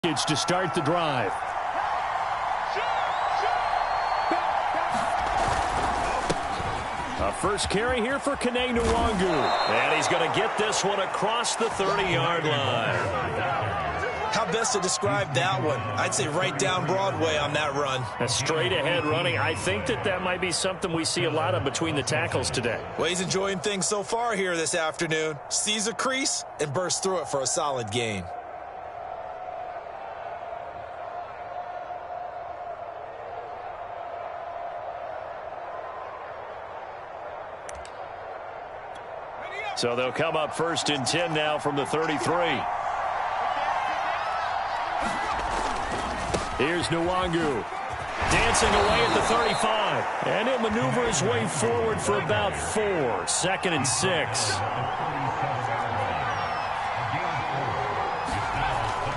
It's to start the drive. A first carry here for Kene Nwangu. And he's going to get this one across the 30-yard line. How best to describe that one? I'd say right down Broadway on that run. A straight-ahead running. I think that might be something we see a lot of between the tackles today. Well, he's enjoying things so far here this afternoon. Sees a crease and bursts through it for a solid gain. So they'll come up 1st and 10 now from the 33. Here's Nwangu. Dancing away at the 35. And he'll maneuver his way forward for about 4. 2nd and 6.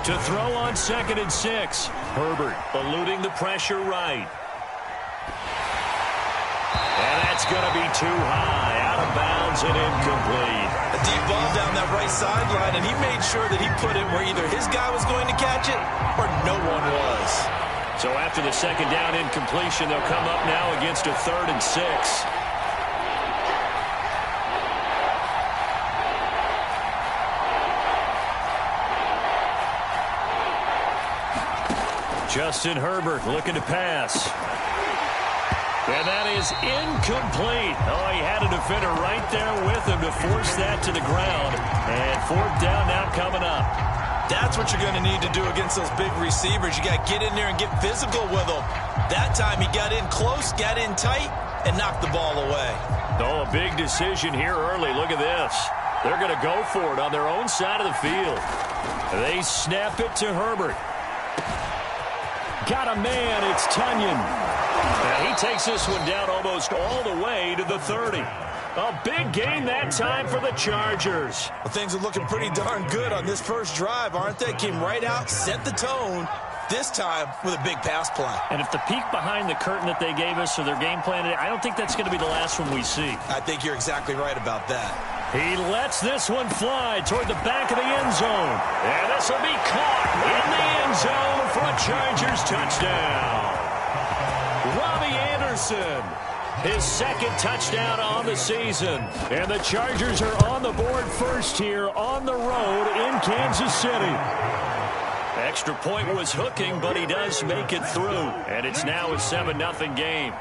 To throw on 2nd and 6. Herbert eluding the pressure right. And that's going to be too high. Out of bounds and incomplete. A deep ball down that right sideline, and he made sure that he put it where either his guy was going to catch it or no one was. So after the 2nd down incompletion, they'll come up now against a 3rd and 6. Justin Herbert looking to pass. And that is incomplete. Oh, he had a defender right there with him to force that to the ground. And 4th down now coming up. That's what you're going to need to do against those big receivers. You got to get in there and get physical with them. That time he got in close, got in tight, and knocked the ball away. Oh, a big decision here early. Look at this. They're going to go for it on their own side of the field. They snap it to Herbert. Got a man. It's Tunyon. Now he takes this one down almost all the way to the 30. A big gain that time for the Chargers. Well, things are looking pretty darn good on this first drive, aren't they? Came right out, set the tone, this time with a big pass play. And if the peek behind the curtain that they gave us or their game plan, I don't think that's going to be the last one we see. I think you're exactly right about that. He lets this one fly toward the back of the end zone. And this will be caught in the end zone for a Chargers touchdown. Robbie Anderson, his 2nd touchdown on the season. And the Chargers are on the board first here on the road in Kansas City. Extra point was hooking, but he does make it through. And it's now a 7-0 game.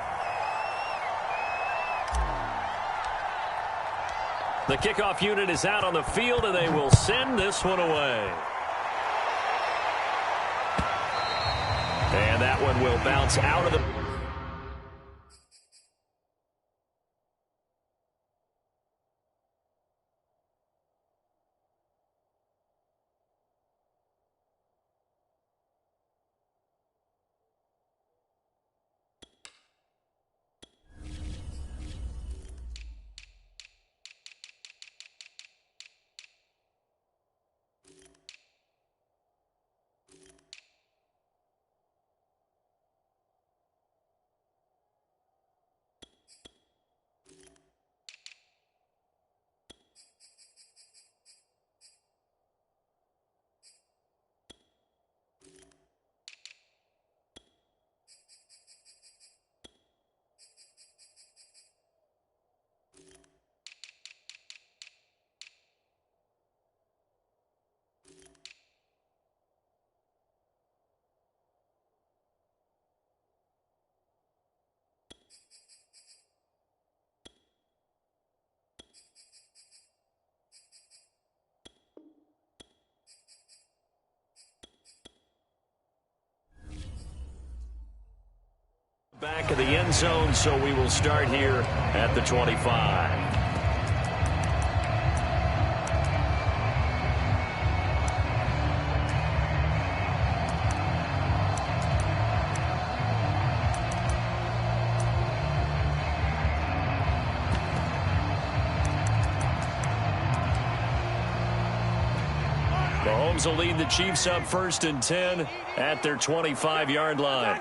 The kickoff unit is out on the field, and they will send this one away. And that one will bounce out of the... Back of the end zone, so we will start here at the 25. Mahomes will lead the Chiefs up 1st and 10 at their 25-yard line.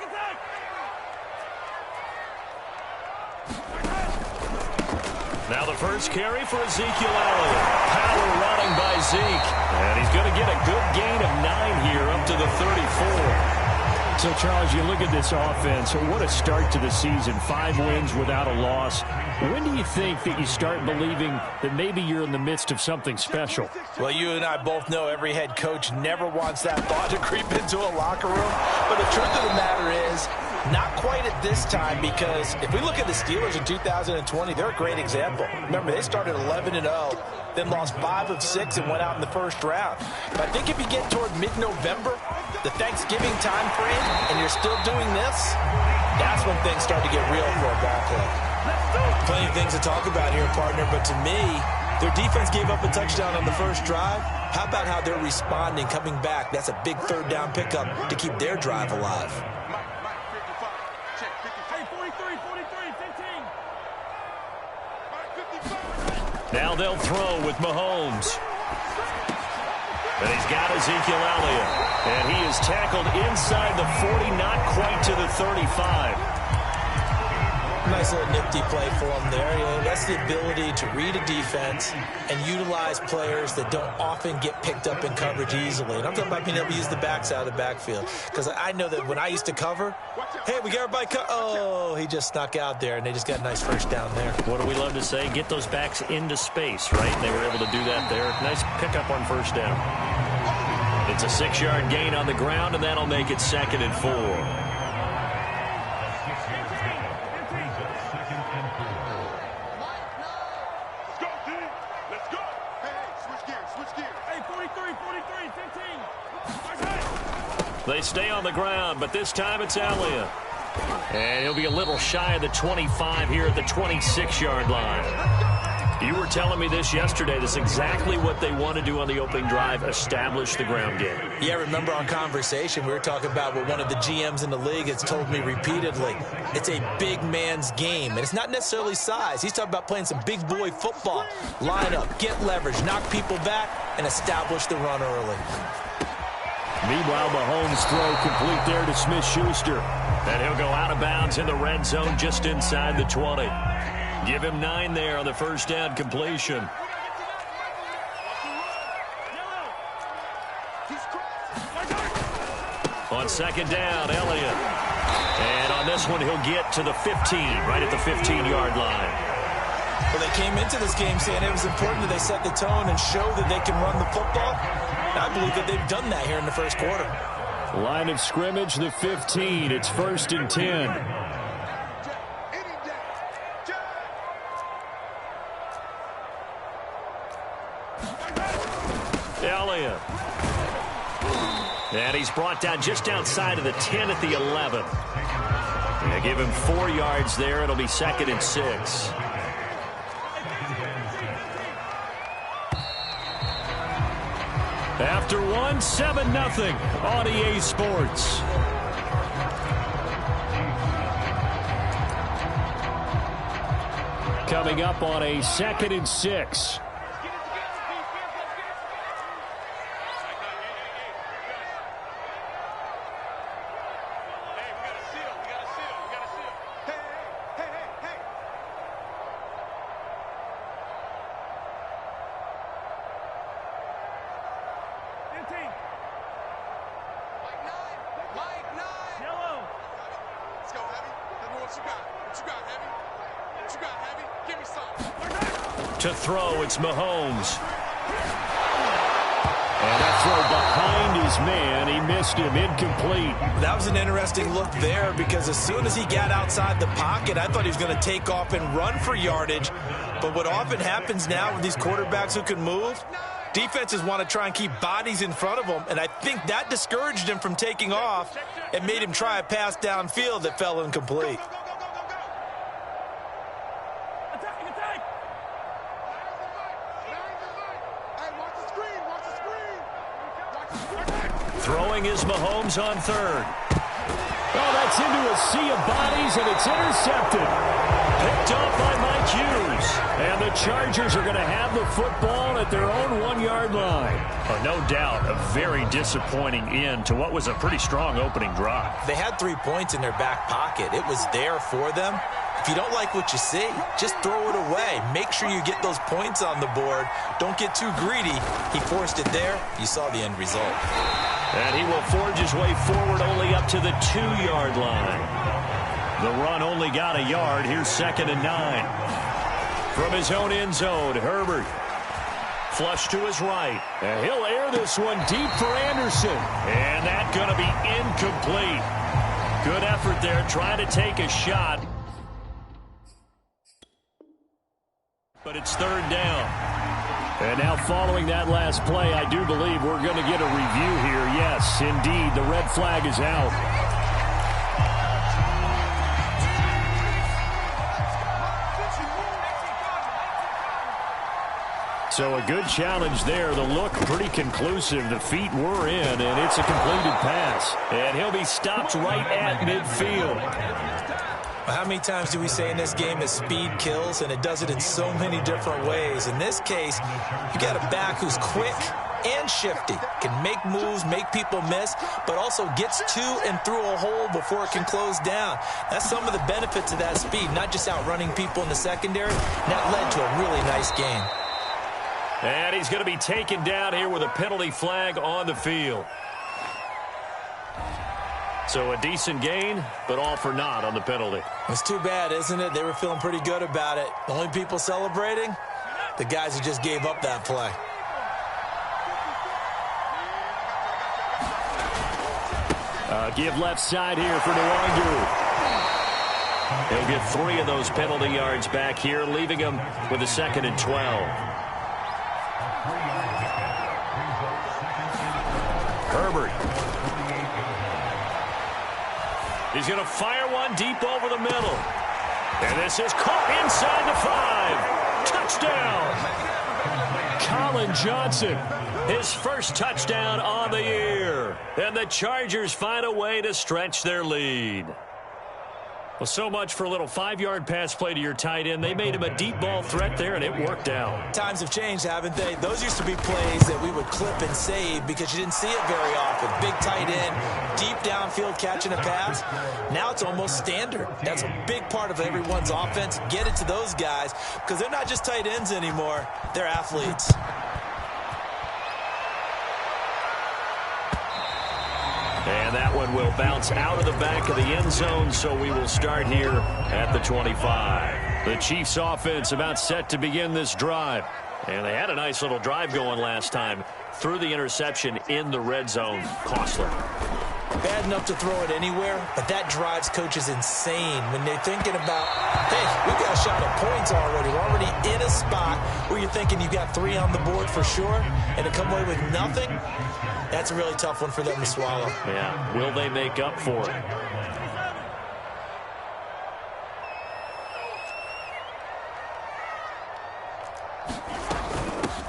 Now the first carry for Ezekiel Elliott. Power running by Zeke. And he's going to get a good gain of 9 here up to the 34. So, Charles, you look at this offense, what a start to the season. 5 wins without a loss. When do you think that you start believing that maybe you're in the midst of something special? Well, you and I both know every head coach never wants that thought to creep into a locker room. But the truth of the matter is, not quite at this time, because if we look at the Steelers in 2020, they're a great example. Remember, they started 11-0, then lost 5 of 6 and went out in the first round. But I think if you get toward mid-November, the Thanksgiving time frame, and you're still doing this, that's when things start to get real for a ball club. Plenty of things to talk about here, partner, but to me, their defense gave up a touchdown on the first drive. How about how they're responding, coming back? That's a big third down pickup to keep their drive alive. Now they'll throw with Mahomes. And he's got Ezekiel Elliott. And he is tackled inside the 40, not quite to the 35. Nice little nifty play for him there. You know, that's the ability to read a defense and utilize players that don't often get picked up in coverage easily. And I'm talking about being able to use the backs out of the backfield. Because I know that when I used to cover, hey, we got everybody oh, he just snuck out there, and they just got a nice first down there. What do we love to say? Get those backs into space, right? They were able to do that there. Nice pickup on first down. It's a 6-yard gain on the ground, and that'll make it 2nd and 4. They stay on the ground, but this time it's Elliott. And he'll be a little shy of the 25 here at the 26-yard line. You were telling me this yesterday. This is exactly what they want to do on the opening drive, establish the ground game. Yeah, remember our conversation? We were talking about what one of the GMs in the league has told me repeatedly. It's a big man's game, and it's not necessarily size. He's talking about playing some big boy football. Line up, get leverage, knock people back, and establish the run early. Meanwhile, Mahomes' throw complete there to Smith-Schuster. And he'll go out of bounds in the red zone just inside the 20. Give him 9 there on the first down completion. On 2nd down, Elliott. And on this one, he'll get to the 15, right at the 15-yard line. Well, they came into this game saying it was important that they set the tone and show that they can run the football. I believe that they've done that here in the first quarter. Line of scrimmage, the 15. It's 1st and 10. Elliott. And he's brought down just outside of the 10 at the 11. They give him 4 yards there. It'll be 2nd and 6. After 1, 7-0 on EA Sports. Coming up on a 2nd and 6. To throw, it's Mahomes. And that throw behind his man. He missed him, incomplete. That was an interesting look there because as soon as he got outside the pocket, I thought he was going to take off and run for yardage. But what often happens now with these quarterbacks who can move, defenses want to try and keep bodies in front of them, and I think that discouraged him from taking off and made him try a pass downfield that fell incomplete. Throwing is Mahomes on 3rd. Oh, that's into a sea of bodies, and it's intercepted. Picked off by Mike Hughes. And the Chargers are going to have the football at their own 1-yard line. Oh, no doubt, a very disappointing end to what was a pretty strong opening drive. They had 3 points in their back pocket. It was there for them. If you don't like what you see, just throw it away. Make sure you get those points on the board. Don't get too greedy. He forced it there. You saw the end result. And he will forge his way forward only up to the 2-yard line. The run only got a yard. Here's 2nd and 9. From his own end zone, Herbert. Flush to his right. And he'll air this one deep for Anderson. And that's going to be incomplete. Good effort there, trying to take a shot. But it's 3rd down. And now following that last play, I do believe we're going to get a review here. Yes, indeed, the red flag is out. So a good challenge there. The look pretty conclusive. The feet were in, and it's a completed pass. And he'll be stopped right at midfield. Well, how many times do we say in this game that speed kills, and it does it in so many different ways? In this case, you got a back who's quick and shifty, can make moves, make people miss, but also gets to and through a hole before it can close down. That's some of the benefits of that speed, not just outrunning people in the secondary. And that led to a really nice gain. And he's going to be taken down here with a penalty flag on the field. So a decent gain, but all for naught on the penalty. It's too bad, isn't it? They were feeling pretty good about it. The only people celebrating, the guys who just gave up that play. Give left side here for Nwangu. He'll get 3 of those penalty yards back here, leaving him with a 2nd and 12. Herbert. He's going to fire one deep over the middle. And this is caught inside the 5. Touchdown. Colin Johnson, his first touchdown on the year. And the Chargers find a way to stretch their lead. Well, so much for a little 5-yard pass play to your tight end. They made him a deep ball threat there, and it worked out. Times have changed, haven't they? Those used to be plays that we would clip and save because you didn't see it very often. Big tight end, deep downfield catching a pass. Now it's almost standard. That's a big part of everyone's offense. Get it to those guys because they're not just tight ends anymore. They're athletes. And that one will bounce out of the back of the end zone, so we will start here at the 25. The Chiefs offense about set to begin this drive. And they had a nice little drive going last time. Through the interception in the red zone. Costly. Bad enough to throw it anywhere, but that drives coaches insane when they're thinking about, hey, we've got a shot at points already. We're already in a spot where you're thinking you've got 3 on the board for sure, and to come away with nothing, that's a really tough one for them to swallow. Yeah, will they make up for it?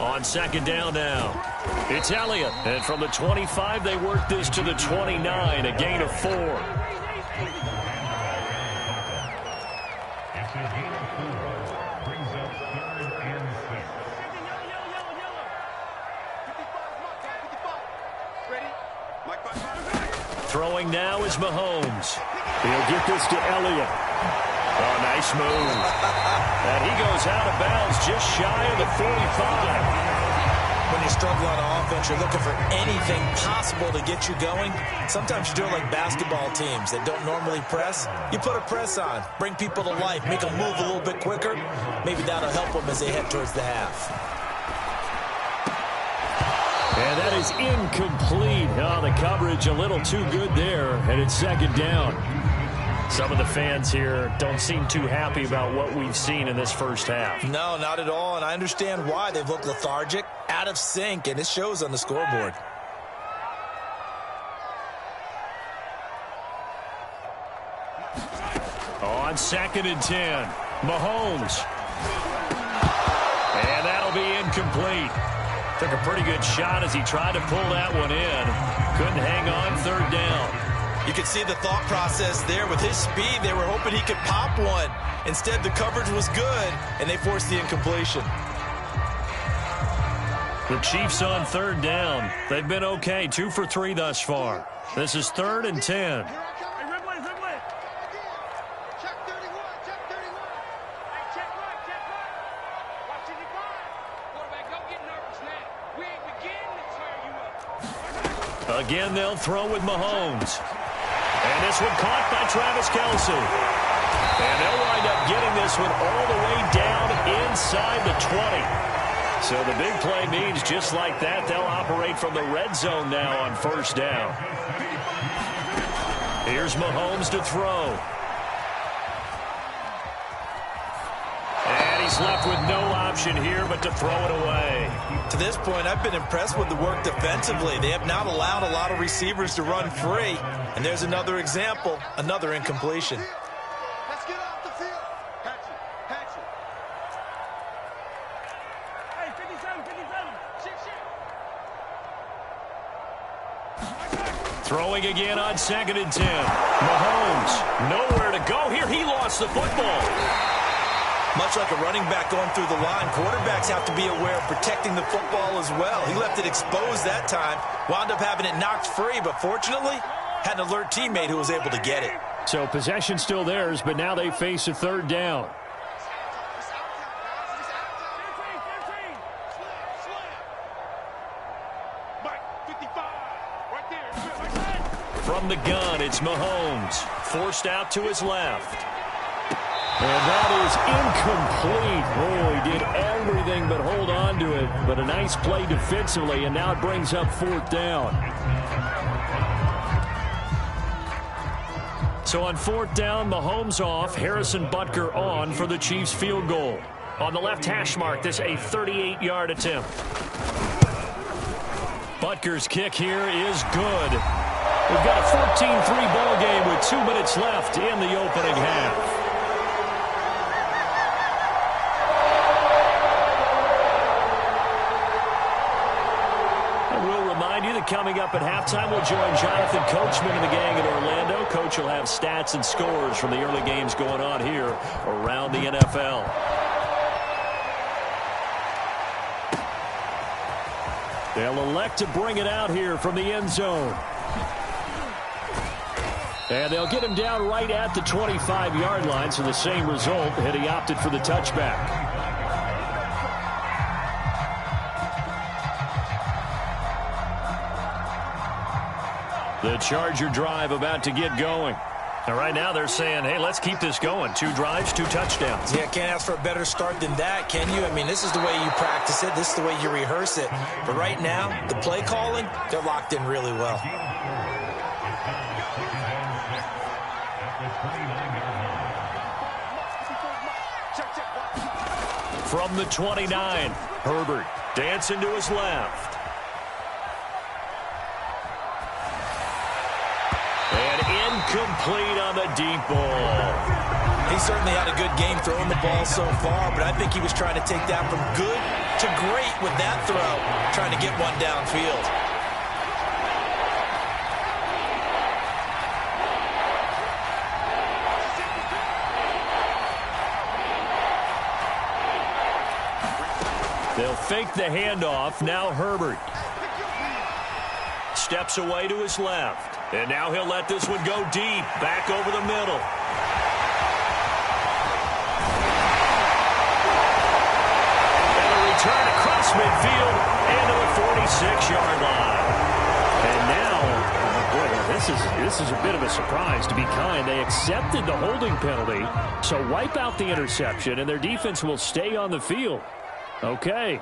On 2nd down now. It's Elliott. And from the 25, they work this to the 29, a gain of 4. Throwing now is Mahomes. He'll get this to Elliott. Oh, nice move. And he goes out of bounds just shy of the 45. When you struggle on offense, you're looking for anything possible to get you going. Sometimes you do it like basketball teams that don't normally press. You put a press on, bring people to life, make them move a little bit quicker. Maybe that'll help them as they head towards the half. And that is incomplete. Oh, the coverage a little too good there, and it's 2nd down. Some of the fans here don't seem too happy about what we've seen in this first half. No, not at all, and I understand why. They've looked lethargic, out of sync, and it shows on the scoreboard. On 2nd and 10, Mahomes. And that'll be incomplete. Took a pretty good shot as he tried to pull that one in. Couldn't hang on 3rd down. You can see the thought process there. With his speed, they were hoping he could pop one. Instead, the coverage was good, and they forced the incompletion. The Chiefs on 3rd down. They've been okay, 2 for 3 thus far. This is 3rd and 10. Again, they'll throw with Mahomes. And this one caught by Travis Kelce. And they'll wind up getting this one all the way down inside the 20. So the big play means just like that, they'll operate from the red zone now on first down. Here's Mahomes to throw. And he's left with no option here but to throw it away. To this point, I've been impressed with the work defensively. They have not allowed a lot of receivers to run free. And there's another example, another incompletion. Let's get off the field. Hatch it. Hey, 57. Throwing again on 2nd and 10. Mahomes, nowhere to go here. He lost the football. Much like a running back going through the line, quarterbacks have to be aware of protecting the football as well. He left it exposed that time, wound up having it knocked free, but fortunately, had an alert teammate who was able to get it. So possession still theirs, but now they face a third down. From the gun, it's Mahomes. Forced out to his left. And that is incomplete. Oh, he did everything but hold on to it. But a nice play defensively, and now it brings up 4th down. So on 4th down, Mahomes off, Harrison Butker on for the Chiefs field goal. On the left hash mark, this a 38-yard attempt. Butker's kick here is good. We've got a 14-3 ball game with 2 minutes left in the opening half. Coming up at halftime, we'll join Jonathan Coachman and the gang in Orlando. Coach will have stats and scores from the early games going on here around the NFL. They'll elect to bring it out here from the end zone. And they'll get him down right at the 25-yard line, so the same result, and he opted for the touchback. The Charger drive about to get going. And right now they're saying, hey, let's keep this going. 2 drives, 2 touchdowns. Yeah, can't ask for a better start than that, can you? I mean, this is the way you practice it. This is the way you rehearse it. But right now, the play calling, they're locked in really well. From the 29, Herbert dancing to his left. Incomplete on the deep ball. He certainly had a good game throwing the ball so far, but I think he was trying to take that from good to great with that throw, trying to get one downfield. They'll fake the handoff. Now Herbert steps away to his left. And now he'll let this one go deep, back over the middle. And a return across midfield and to the 46-yard line. And now, boy, this is a bit of a surprise, to be kind. They accepted the holding penalty, so wipe out the interception, and their defense will stay on the field. Okay.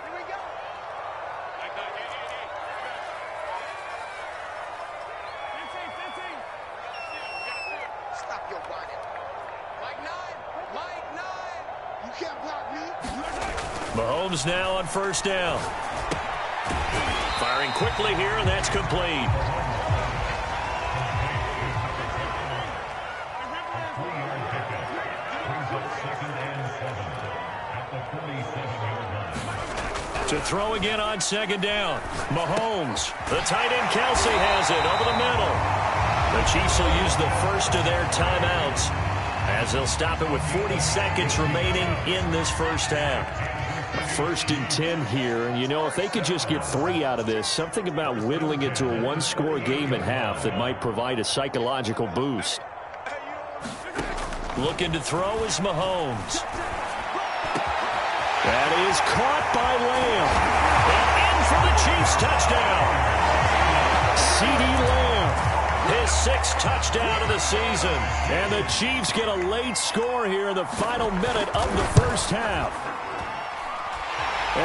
Mahomes now on first down. Firing quickly here, and that's complete. To throw again on 2nd down. Mahomes. The tight end Kelce has it over the middle. The Chiefs will use the first of their timeouts as they'll stop it with 40 seconds remaining in this first half. 1st and 10 here, and you know, if they could just get 3 out of this, something about whittling it to a 1-score game at half that might provide a psychological boost. Looking to throw is Mahomes. That is caught by Lamb. And in for the Chiefs touchdown. CeeDee Lamb, his 6th touchdown of the season. And the Chiefs get a late score here in the final minute of the first half.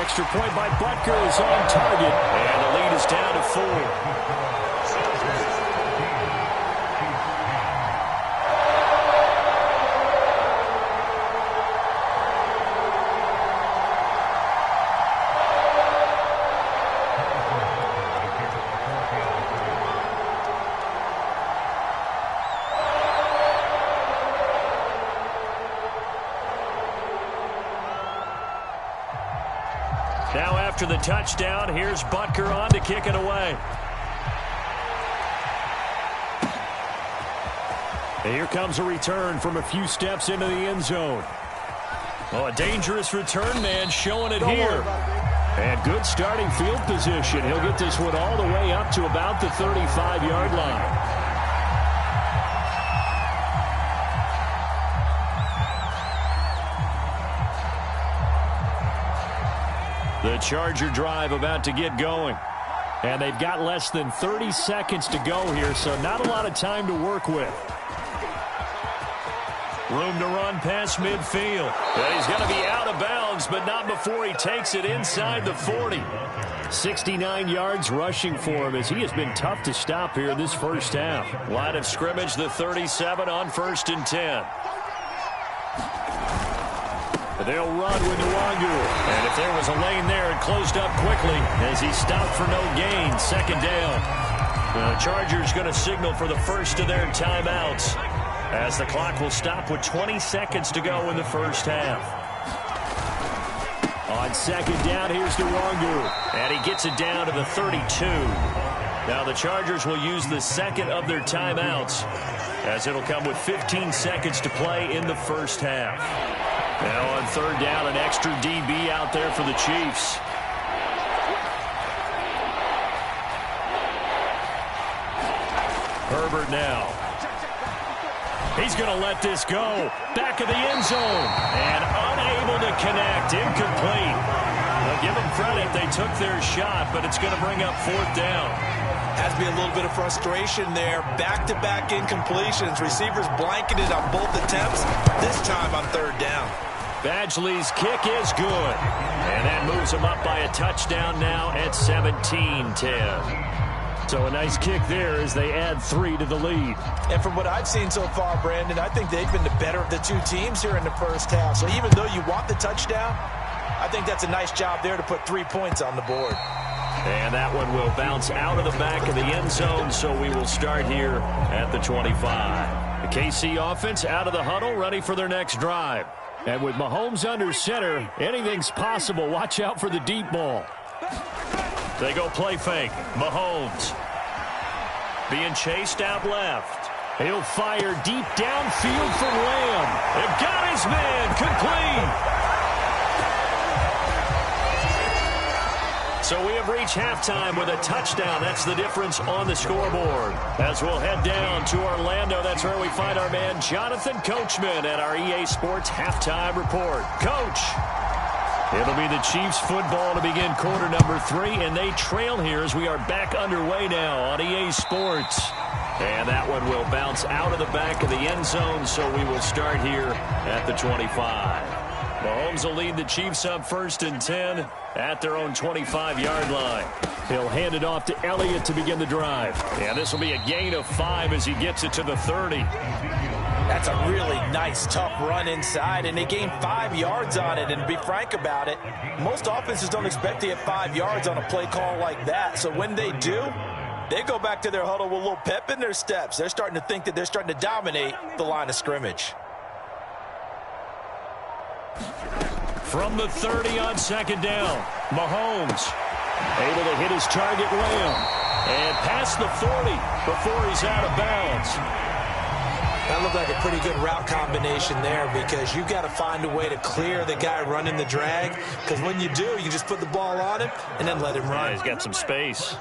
Extra point by Butker is on target, and the lead is down to 4. Now after the touchdown, here's Butker on to kick it away. And here comes a return from a few steps into the end zone. Oh, a dangerous return man showing it here. And good starting field position. He'll get this one all the way up to about the 35-yard line. The Charger drive about to get going. And they've got less than 30 seconds to go here, so not a lot of time to work with. Room to run past midfield. And he's going to be out of bounds, but not before he takes it inside the 40. 69 yards rushing for him as he has been tough to stop here this first half. Line of scrimmage, the 37 on 1st and 10. They'll run with Nwangu. And if there was a lane there, it closed up quickly as he stopped for no gain. 2nd down. The Chargers going to signal for the first of their timeouts as the clock will stop with 20 seconds to go in the first half. On 2nd down, here's Nwangu. And he gets it down to the 32. Now the Chargers will use the 2nd of their timeouts as it'll come with 15 seconds to play in the first half. Now on 3rd down, an extra DB out there for the Chiefs. Herbert now. He's going to let this go. Back of the end zone. And unable to connect. Incomplete. Well, give them credit. They took their shot, but it's going to bring up 4th down. Has to be a little bit of frustration there. Back-to-back incompletions. Receivers blanketed on both attempts. This time on 3rd down. Badgley's kick is good. And that moves him up by a touchdown now at 17-10. So a nice kick there as they add 3 to the lead. And from what I've seen so far, Brandon, I think they've been the better of the two teams here in the first half. So even though you want the touchdown, I think that's a nice job there to put 3 points on the board. And that one will bounce out of the back of the end zone, so we will start here at the 25. The KC offense out of the huddle, ready for their next drive. And with Mahomes under center, anything's possible. Watch out for the deep ball. They go play fake. Mahomes being chased out left. He'll fire deep downfield from Lamb. They've got his man. Complete. So we have reached halftime with a touchdown. That's the difference on the scoreboard. As we'll head down to Orlando, that's where we find our man Jonathan Coachman at our EA Sports Halftime Report. Coach, it'll be the Chiefs football to begin quarter number 3, and they trail here as we are back underway now on EA Sports. And that one will bounce out of the back of the end zone, so we will start here at the 25. Mahomes will lead the Chiefs up 1st and 10 at their own 25-yard line. He'll hand it off to Elliott to begin the drive. And this will be a gain of 5 as he gets it to the 30. That's a really nice, tough run inside, and they gained 5 yards on it. And to be frank about it, most offenses don't expect to get 5 yards on a play call like that. So when they do, they go back to their huddle with a little pep in their steps. They're starting to think that they're starting to dominate the line of scrimmage. From the 30 on 2nd down, Mahomes able to hit his target Lamb and past the 40 before he's out of bounds. That looked like a pretty good route combination there because you've got to find a way to clear the guy running the drag, because when you do, you just put the ball on him and then let him run. Yeah, he's got some space.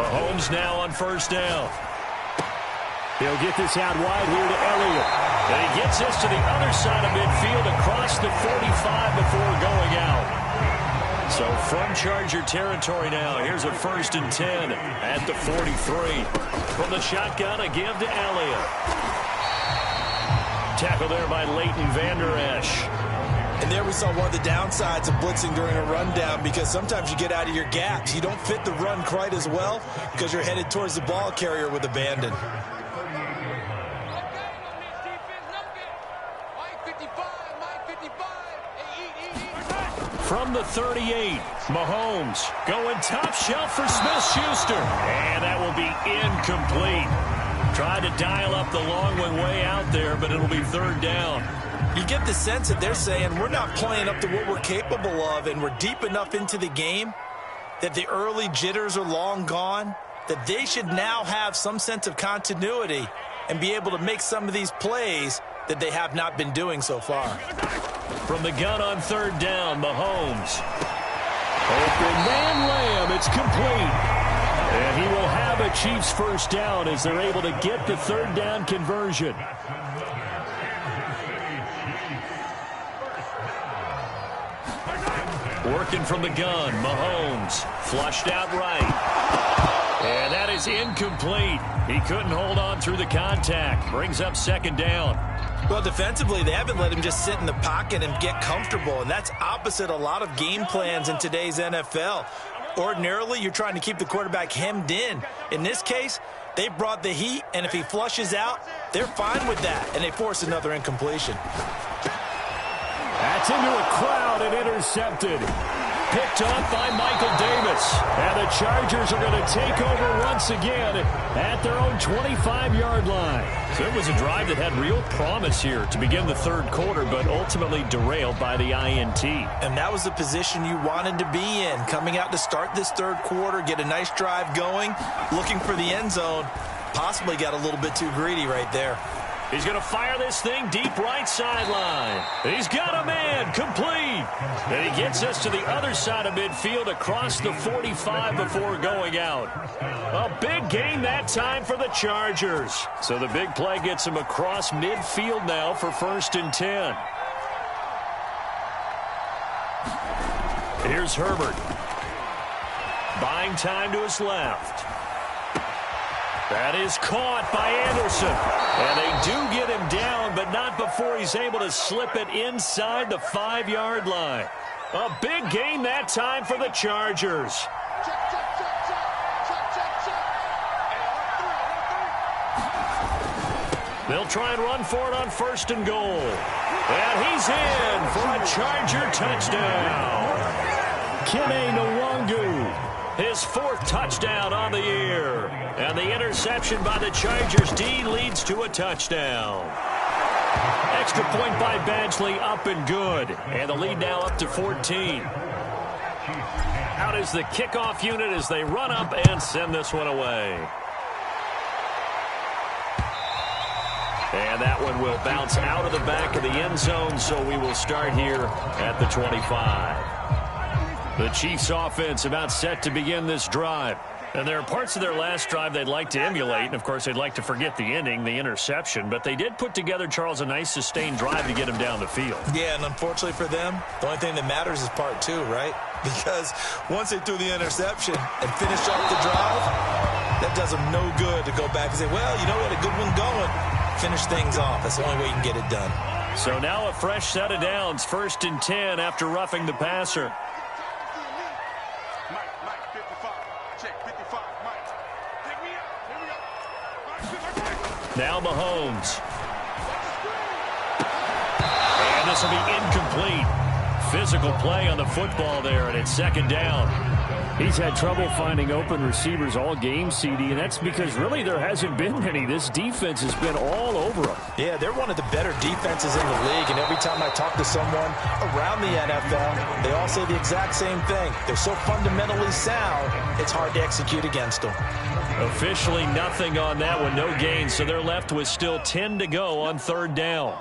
Mahomes now on 1st down. He'll get this out wide here to Elliott. And he gets this to the other side of midfield across the 45 before going out. So from Charger territory now, here's a 1st and 10 at the 43. From the shotgun, a give to Elliott. Tackle there by Leighton Vander Esch. And there we saw one of the downsides of blitzing during a rundown, because sometimes you get out of your gaps. You don't fit the run quite as well because you're headed towards the ball carrier with abandon. From the 38, Mahomes going top shelf for Smith-Schuster. And that will be incomplete. Tried to dial up the long one way out there, but it'll be 3rd down. You get the sense that they're saying we're not playing up to what we're capable of, and we're deep enough into the game that the early jitters are long gone, that they should now have some sense of continuity and be able to make some of these plays that they have not been doing so far. From the gun on 3rd down, Mahomes. Open man Lamb, it's complete. And he will have a Chiefs 1st down as they're able to get the 3rd down conversion. Working from the gun, Mahomes flushed out right. And that is incomplete. He couldn't hold on through the contact. Brings up 2nd down. Well, defensively, they haven't let him just sit in the pocket and get comfortable, and that's opposite a lot of game plans in today's NFL. Ordinarily, you're trying to keep the quarterback hemmed in. In this case, they brought the heat, and if he flushes out, they're fine with that, and they force another incompletion. That's into a crowd and intercepted. Picked up by Michael Davis. And the Chargers are going to take over once again at their own 25-yard line. So it was a drive that had real promise here to begin the 3rd quarter, but ultimately derailed by the INT. And that was the position you wanted to be in, coming out to start this 3rd quarter, get a nice drive going, looking for the end zone. Possibly got a little bit too greedy right there. He's going to fire this thing deep right sideline. He's got a man, complete. And he gets us to the other side of midfield across the 45 before going out. A big gain that time for the Chargers. So the big play gets him across midfield now for 1st and 10. Here's Herbert. Buying time to his left. That is caught by Anderson. And they do get him down, but not before he's able to slip it inside the 5-yard line. A big gain that time for the Chargers. They'll try and run for it on 1st and goal. And he's in for a Charger touchdown. Kene Nwangu. His 4th touchdown on the year. And the interception by the Chargers D leads to a touchdown. Extra point by Badgley, up and good. And the lead now up to 14. Out is the kickoff unit as they run up and send this one away. And that one will bounce out of the back of the end zone, so we will start here at the 25. The Chiefs offense about set to begin this drive. And there are parts of their last drive they'd like to emulate. And, of course, they'd like to forget the ending, the interception. But they did put together, Charles, a nice sustained drive to get him down the field. Yeah, and unfortunately for them, the only thing that matters is part 2, right? Because once they threw the interception and finished off the drive, that does them no good to go back and say, well, you know what, a good one going. Finish things off. That's the only way you can get it done. So now a fresh set of downs, 1st and 10 after roughing the passer. Now Mahomes. And this will be incomplete. Physical play on the football there, and it's 2nd down. He's had trouble finding open receivers all game, CD, and that's because really there hasn't been many. This defense has been all over him. Yeah, they're one of the better defenses in the league, and every time I talk to someone around the NFL, they all say the exact same thing. They're so fundamentally sound, it's hard to execute against them. Officially nothing on that one, no gain, so they're left with still 10 to go on 3rd down.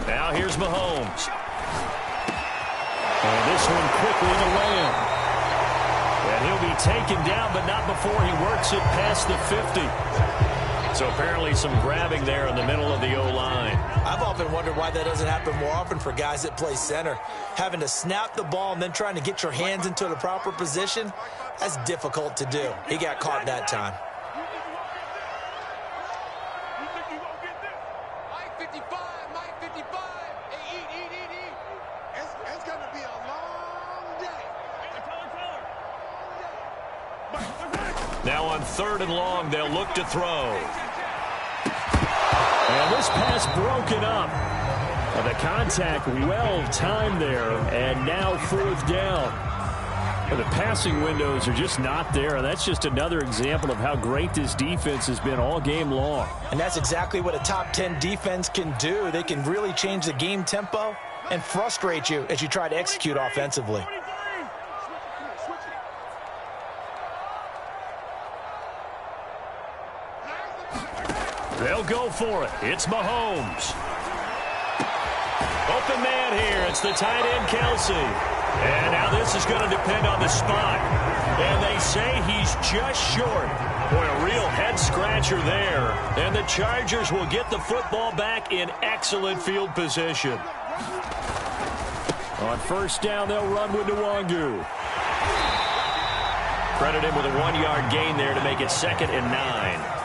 Now here's Mahomes. And this one quickly to Lamb. And he'll be taken down, but not before he works it past the 50. So apparently some grabbing there in the middle of the O-line. I've often wondered why that doesn't happen more often for guys that play center. Having to snap the ball and then trying to get your hands into the proper position, that's difficult to do. He got caught that time. It's going to be a long day. Now on 3rd and long, they'll look to throw. And this pass broken up. The contact well timed there, and now 4th down. The passing windows are just not there, and that's just another example of how great this defense has been all game long. And that's exactly what a top 10 defense can do. They can really change the game tempo and frustrate you as you try to execute offensively. They'll go for it. It's Mahomes. Open man here. It's the tight end, Kelsey. And now this is going to depend on the spot. And they say he's just short. Boy, a real head-scratcher there. And the Chargers will get the football back in excellent field position. On 1st down, they'll run with Nwangu. Credit him with a 1-yard gain there to make it 2nd and 9.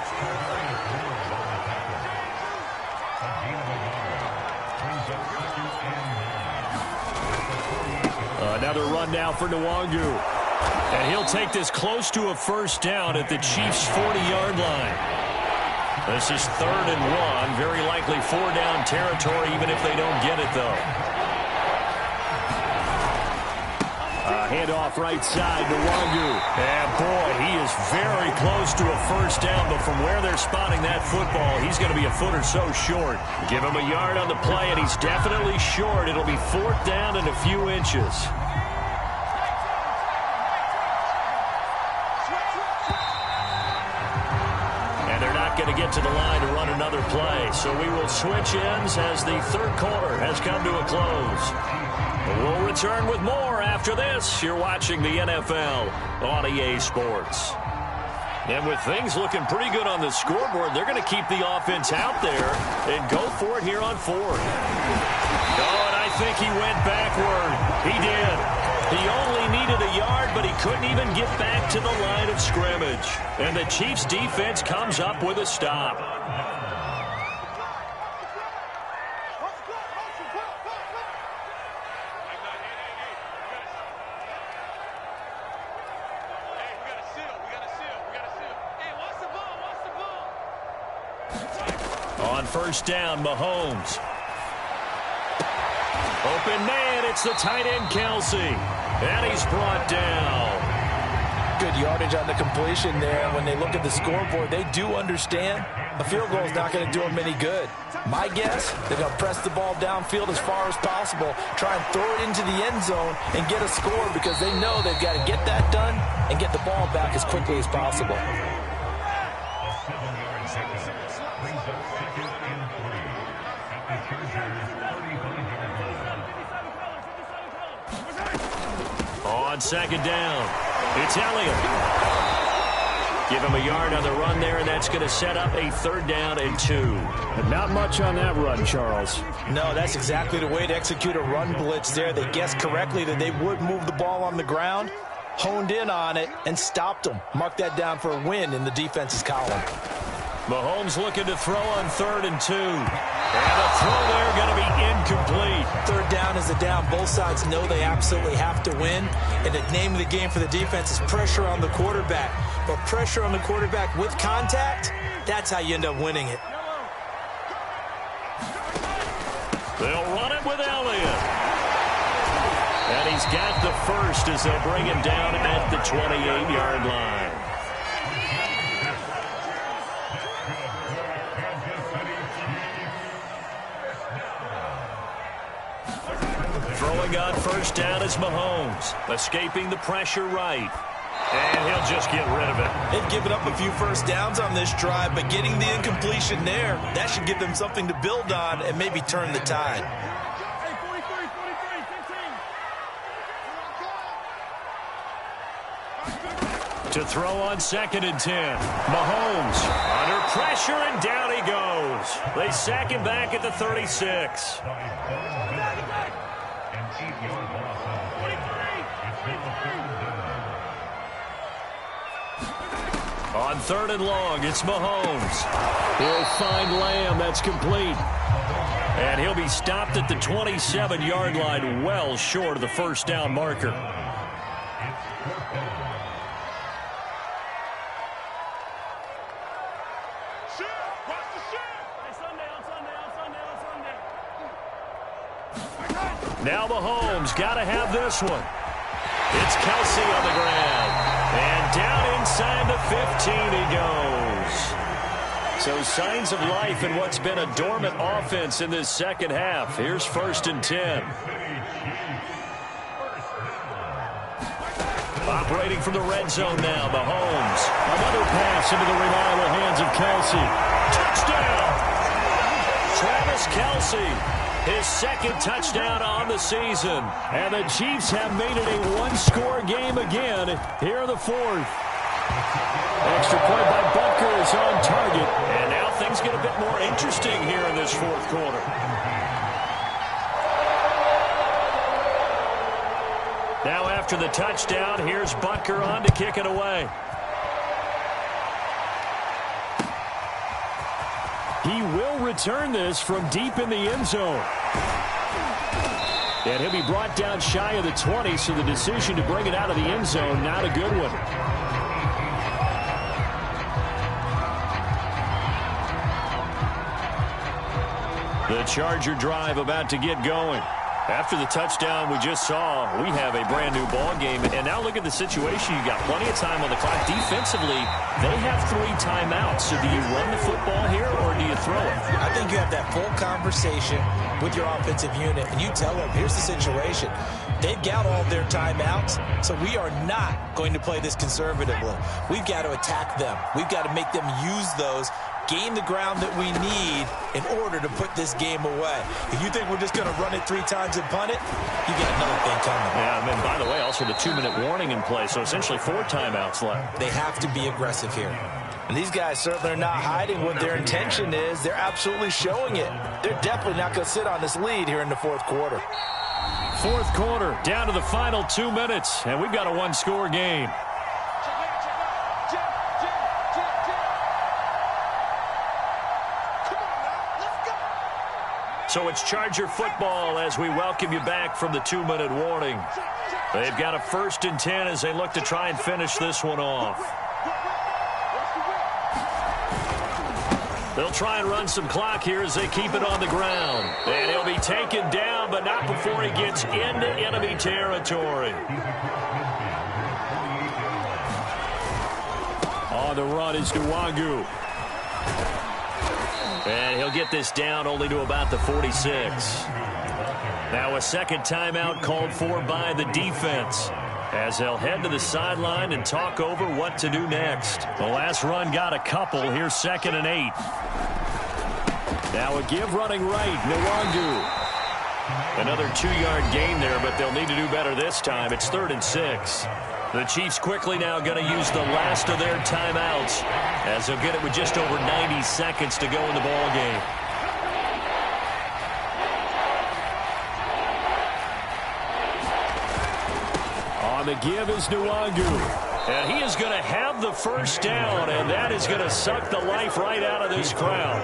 Another run now for Nwangu. And he'll take this close to a 1st down at the Chiefs' 40-yard line. This is 3rd and 1. Very likely 4-down territory, even if they don't get it, though. Handoff right side to Nwangu. And, boy, he is very close to a 1st down, but from where they're spotting that football, he's going to be a foot or so short. Give him a yard on the play, and he's definitely short. It'll be 4th down and a few inches. Going to get to the line to run another play. So we will switch ends as the 3rd quarter has come to a close. We'll return with more after this. You're watching the NFL on EA Sports. And with things looking pretty good on the scoreboard, they're going to keep the offense out there and go for it here on 4th. Oh, and I think he went backward. He did. He only needed a yard, but he couldn't even get back to the line of scrimmage. And the Chiefs' defense comes up with a stop. On 1st down, Mahomes. Open man, it's the tight end, Kelsey. And he's brought down. Good yardage on the completion there. When they look at the scoreboard, they do understand a field goal is not going to do them any good. My guess, they're going to press the ball downfield as far as possible, try and throw it into the end zone and get a score because they know they've got to get that done and get the ball back as quickly as possible. On 2nd down, it's Elliott. Give him a yard on the run there, and that's going to set up a 3rd down and 2. But not much on that run, Charles. No, that's exactly the way to execute a run blitz there. They guessed correctly that they would move the ball on the ground, honed in on it, and stopped them. Mark that down for a win in the defense's column. Mahomes looking to throw on 3rd and 2. And the throw there going to be incomplete. 3rd down is a down. Both sides know they absolutely have to win. And the name of the game for the defense is pressure on the quarterback. But pressure on the quarterback with contact, that's how you end up winning it. They'll run it with Elliott. And he's got the first as they'll bring him down at the 28-yard line. Throwing on 1st down is Mahomes. Escaping the pressure right. And he'll just get rid of it. They've given up a few 1st downs on this drive, but getting the incompletion there, that should give them something to build on and maybe turn the tide. To throw on 2nd and 10. Mahomes under pressure, and down he goes. They sack him back at the 36. On 3rd and long, it's Mahomes. He'll find Lamb. That's complete. And he'll be stopped at the 27-yard line, well short of the first down marker. Now Mahomes got to have this one. It's Kelsey on the ground. And down inside the 15 he goes. So signs of life in what's been a dormant offense in this second half. Here's 1st and 10. Operating from the red zone now, Mahomes. Another pass into the reliable hands of Kelsey. Touchdown! Travis Kelsey. His 2nd touchdown on the season. And the Chiefs have made it a one-score game again here in the 4th. Extra point by Butker is on target. And now things get a bit more interesting here in this 4th quarter. Now after the touchdown, here's Butker on to kick it away. He will return this from deep in the end zone. And he'll be brought down shy of the 20, so the decision to bring it out of the end zone, not a good one. The Charger drive about to get going. After the touchdown we just saw, we have a brand-new ball game. And now look at the situation. You got plenty of time on the clock. Defensively, they have 3 timeouts. So do you run the football here or do you throw it? I think you have that full conversation with your offensive unit, and you tell them, here's the situation. They've got all their timeouts, so we are not going to play this conservatively. We've got to attack them. We've got to make them use those, gain the ground that we need in order to put this game away. If you think we're just going to run it 3 times and punt it, you got another thing coming. Yeah, and then, by the way, also the 2-minute warning in play, so essentially 4 timeouts left. They have to be aggressive here. And these guys certainly are not hiding what their intention is. They're absolutely showing it. They're definitely not going to sit on this lead here in the 4th quarter. 4th quarter, down to the final 2 minutes, and we've got a one-score game. So it's Charger football as we welcome you back from the 2-minute warning. They've got a 1st and 10 as they look to try and finish this one off. They'll try and run some clock here as they keep it on the ground. And he'll be taken down, but not before he gets into enemy territory. On the run is Nwangu. And he'll get this down only to about the 46. Now a 2nd timeout called for by the defense, as they'll head to the sideline and talk over what to do next. The last run got a couple. Here's 2nd and 8. Now a give running right, Nwangu. Another 2-yard gain there, but they'll need to do better this time. It's 3rd and 6. The Chiefs quickly now going to use the last of their timeouts, as they'll get it with just over 90 seconds to go in the ball game. On the give is Nwangu. And he is going to have the first down, and that is going to suck the life right out of this crowd.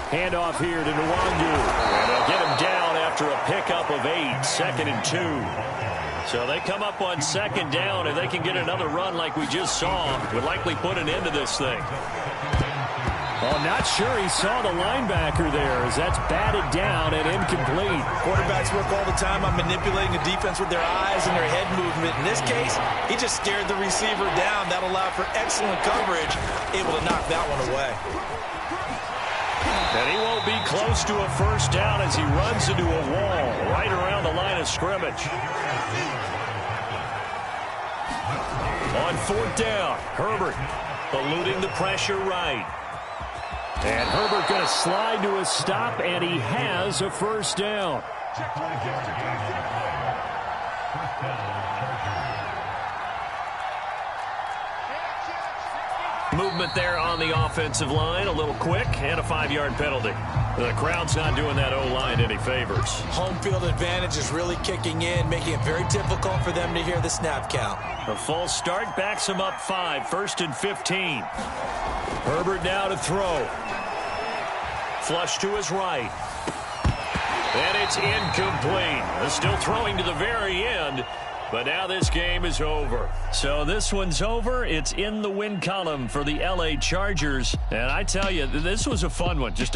Handoff here to Nwangu. And they'll get him down after a pickup of 8, 2nd and 2. So they come up on 2nd down, and they can get another run like we just saw. Would likely put an end to this thing. Well, not sure he saw the linebacker there, as that's batted down and incomplete. Quarterbacks work all the time on manipulating the defense with their eyes and their head movement. In this case, he just stared the receiver down. That allowed for excellent coverage, able to knock that one away. And he won't be close to a first down as he runs into a wall right around the line of scrimmage. On 4th down, Herbert eluding the pressure right. And Herbert going to slide to a stop, and he has a first down. Movement there on the offensive line, a little quick, and a 5-yard penalty. The crowd's not doing that O-line any favors. Home field advantage is really kicking in, making it very difficult for them to hear the snap count. A false start backs him up 5, 1st and 15. Herbert now to throw. Flush to his right. And it's incomplete. Still throwing to the very end. But now this game is over. So this one's over. It's in the win column for the LA Chargers. And I tell you, this was a fun one. Just a